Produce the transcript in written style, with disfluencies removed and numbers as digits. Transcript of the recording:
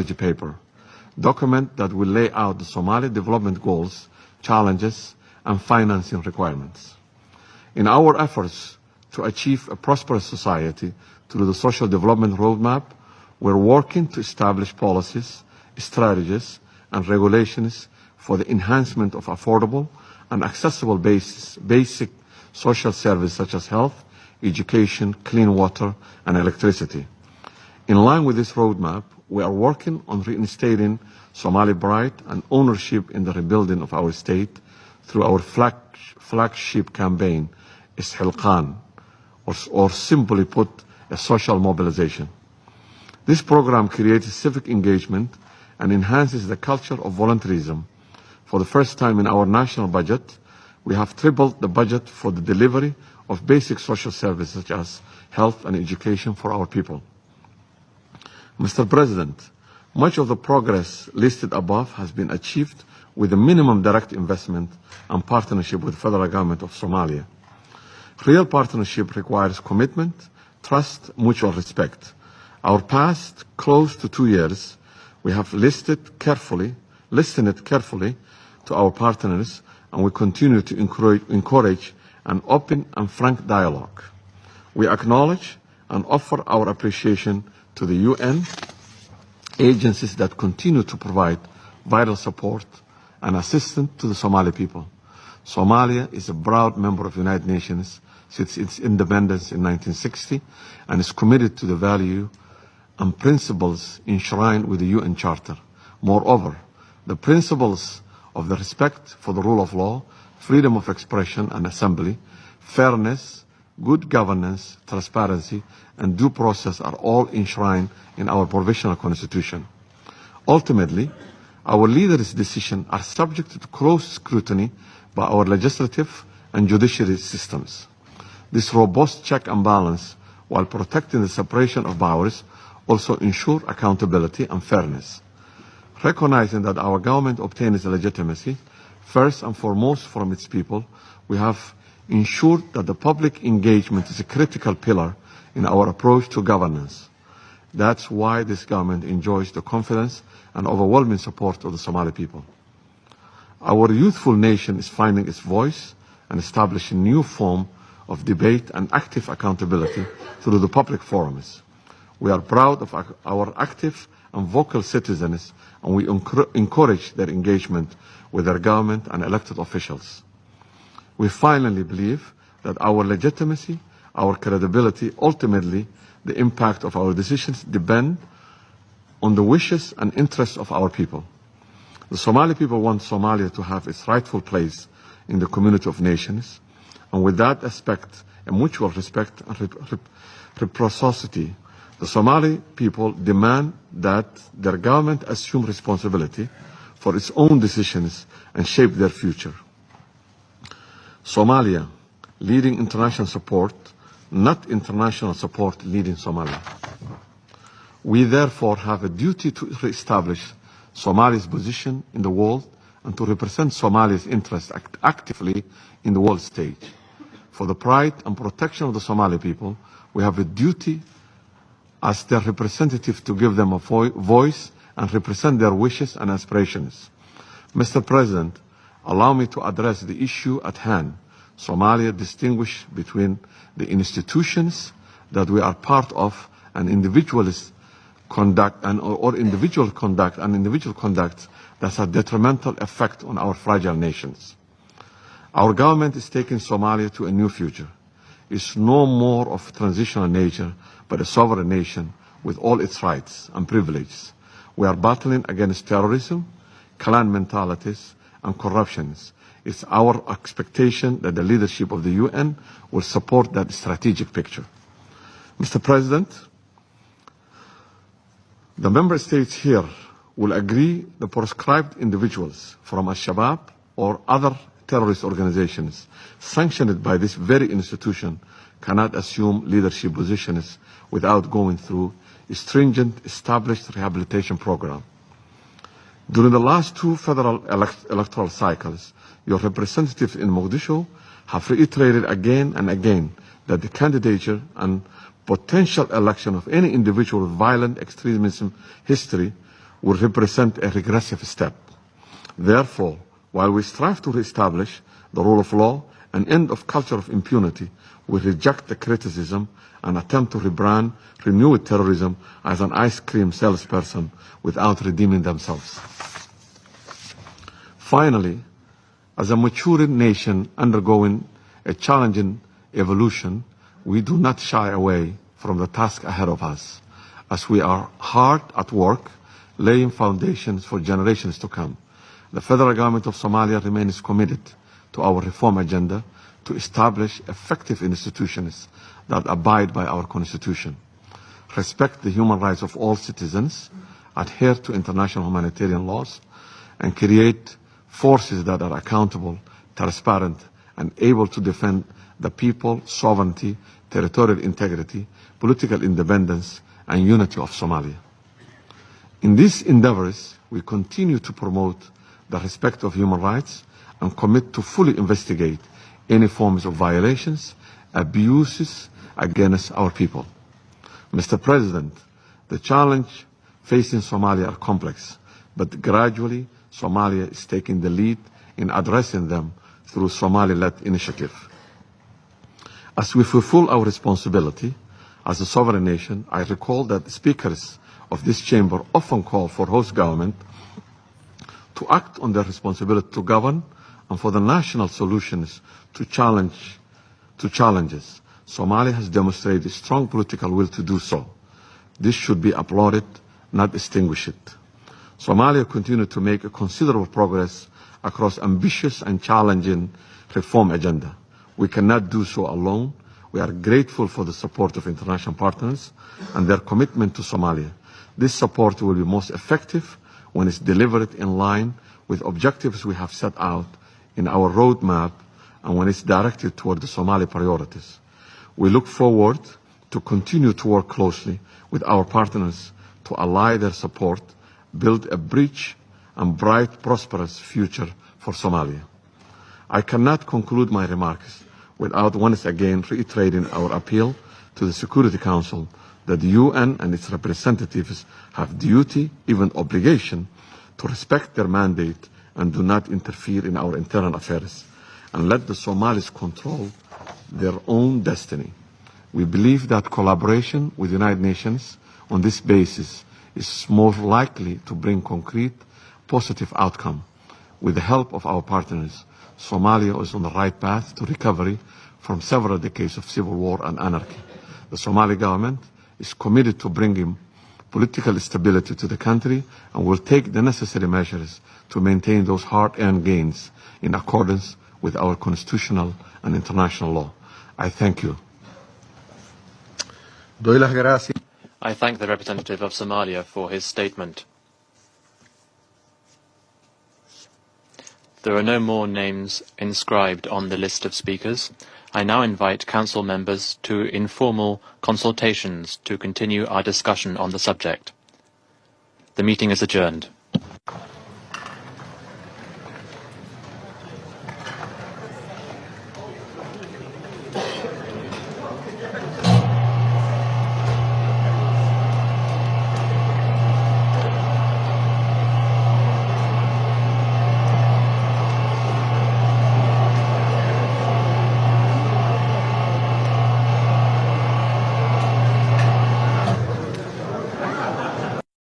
strategy paper, document that will lay out the Somali development goals, challenges, and financing requirements. In our efforts to achieve a prosperous society through the social development roadmap, we're working to establish policies, strategies, and regulations for the enhancement of affordable and accessible basic social services such as health, education, clean water, and electricity. In line with this roadmap, we are working on reinstating Somali pride and ownership in the rebuilding of our state through our flagship campaign, Isxilqaan, or simply put, a social mobilization. This program creates civic engagement and enhances the culture of volunteerism. For the first time in our national budget, we have tripled the budget for the delivery of basic social services such as health and education for our people. Mr. President, much of the progress listed above has been achieved with a minimum direct investment and partnership with the federal government of Somalia. Real partnership requires commitment, trust, mutual respect. Our past close to 2 years, we have listened carefully to our partners, and we continue to encourage an open and frank dialogue. We acknowledge and offer our appreciation to the UN agencies that continue to provide vital support and assistance to the Somali people. Somalia is a proud member of the United Nations since its independence in 1960 and is committed to the value and principles enshrined with the UN Charter. Moreover, the principles of the respect for the rule of law, freedom of expression and assembly, fairness, good governance, transparency, and due process are all enshrined in our provisional constitution. Ultimately, our leaders' decisions are subject to close scrutiny by our legislative and judiciary systems. This robust check and balance, while protecting the separation of powers, also ensure accountability and fairness. Recognizing that our government obtains legitimacy, first and foremost from its people, we have ensured that the public engagement is a critical pillar in our approach to governance. That's why this government enjoys the confidence and overwhelming support of the Somali people. Our youthful nation is finding its voice and establishing a new form of debate and active accountability through the public forums. We are proud of our active and vocal citizens, and we encourage their engagement with their government and elected officials. We finally believe that our legitimacy, our credibility, ultimately the impact of our decisions depend on the wishes and interests of our people. The Somali people want Somalia to have its rightful place in the community of nations, and with that aspect, a mutual respect and reciprocity, the Somali people demand that their government assume responsibility for its own decisions and shape their future. Somalia, leading international support, not international support leading Somalia. We therefore have a duty to reestablish Somalia's position in the world and to represent Somalia's interests actively in the world stage. For the pride and protection of the Somali people, we have a duty as their representative to give them a voice and represent their wishes and aspirations. Mr. President, allow me to address the issue at hand. Somalia distinguishes between the institutions that we are part of and individual conduct that has a detrimental effect on our fragile nations. Our government is taking Somalia to a new future. It's no more of transitional nature, but a sovereign nation with all its rights and privileges. We are battling against terrorism, clan mentalities, and corruptions. It's our expectation that the leadership of the UN will support that strategic picture. Mr. President, the member states here will agree the proscribed individuals from Al-Shabaab or other terrorist organizations sanctioned by this very institution cannot assume leadership positions without going through a stringent established rehabilitation program. During the last two federal electoral cycles, your representatives in Mogadishu have reiterated again and again that the candidature and potential election of any individual with violent extremism history would represent a regressive step. Therefore, while we strive to reestablish the rule of law and end of culture of impunity, we reject the criticism and attempt to rebrand renewed terrorism as an ice cream salesperson without redeeming themselves. Finally, as a maturing nation undergoing a challenging evolution, we do not shy away from the task ahead of us, as we are hard at work laying foundations for generations to come. The federal government of Somalia remains committed to our reform agenda to establish effective institutions that abide by our constitution, respect the human rights of all citizens, adhere to international humanitarian laws, and create forces that are accountable, transparent, and able to defend the people, sovereignty, territorial integrity, political independence, and unity of Somalia. In these endeavors, we continue to promote the respect of human rights and commit to fully investigate any forms of violations, abuses against our people. Mr. President, the challenge facing Somalia are complex, but gradually Somalia is taking the lead in addressing them through Somali-led initiative. As we fulfill our responsibility as a sovereign nation, I recall that the speakers of this chamber often call for host government to act on their responsibility to govern and for the national solutions to challenges. Somalia has demonstrated a strong political will to do so. This should be applauded, not extinguished. Somalia continued to make a considerable progress across ambitious and challenging reform agenda. We cannot do so alone. We are grateful for the support of international partners and their commitment to Somalia. This support will be most effective when it's delivered in line with objectives we have set out in our roadmap and when it's directed toward the Somali priorities. We look forward to continue to work closely with our partners to ally their support, build a rich and bright, prosperous future for Somalia. I cannot conclude my remarks without once again reiterating our appeal to the Security Council that the UN and its representatives have duty, even obligation, to respect their mandate and do not interfere in our internal affairs, and let the Somalis control their own destiny. We believe that collaboration with the United Nations on this basis is most likely to bring concrete, positive outcome. With the help of our partners, Somalia is on the right path to recovery from several decades of civil war and anarchy. The Somali government is committed to bringing political stability to the country and will take the necessary measures to maintain those hard-earned gains in accordance with our constitutional and international law. I thank you. I thank the representative of Somalia for his statement. There are no more names inscribed on the list of speakers. I now invite Council members to informal consultations to continue our discussion on the subject. The meeting is adjourned.